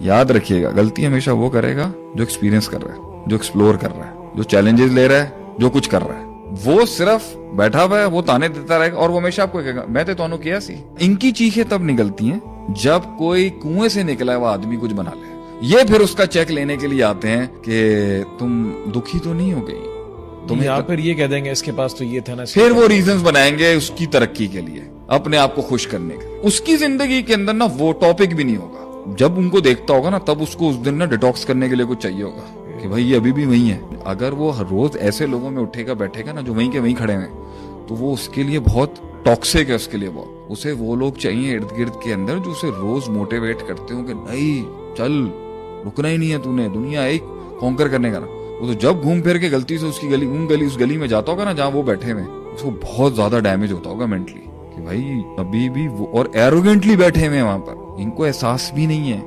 याद रखिएगा, गलती हमेशा वो करेगा जो एक्सपीरियंस कर रहा है, जो एक्सप्लोर कर रहा है, जो चैलेंजेस ले रहा है, जो कुछ कर रहा है। वो सिर्फ बैठा हुआ है, वो ताने देता रहेगा और वो हमेशा आपको कहेगा मैं तो तानू किया सी। इनकी चीखें तब निकलती हैं जब कोई कुएं से निकला हुआ आदमी कुछ बना ले। ये फिर उसका चेक लेने के लिए आते हैं कि तुम दुखी तो नहीं हो गई, तुम या फिर ये कह देंगे इसके पास तो ये था ना, फिर वो रीजंस बनाएंगे उसकी तरक्की के लिए, अपने आप को खुश करने के। उसकी जिंदगी के अंदर ना वो टॉपिक भी नहीं होगा। जब उनको देखता होगा ना, तब उसको उस दिन ना डिटॉक्स करने के लिए कुछ चाहिए होगा कि भाई ये अभी भी वही है। अगर वो हर रोज ऐसे लोगों में उठेगा बैठेगा ना जो वहीं के वहीं खड़े हैं, तो वो उसके लिए बहुत टॉक्सिक है। उसके लिए बहुत, उसे वो लोग चाहिए इर्द गिर्द के अंदर जो उसे रोज मोटिवेट करते हो कि नहीं चल, रुकना ही नहीं है तूने, दुनिया एक कॉन्कर करने का ना। वो तो जब घूम फिर के गलती से उसकी गली उस गली में जाता होगा ना जहां वो बैठे हुए, उसको बहुत ज्यादा डैमेज होता होगा मेंटली कि भाई अभी भी वो और एरोगेंटली बैठे हुए हैं वहां पर, इनको एहसास भी नहीं है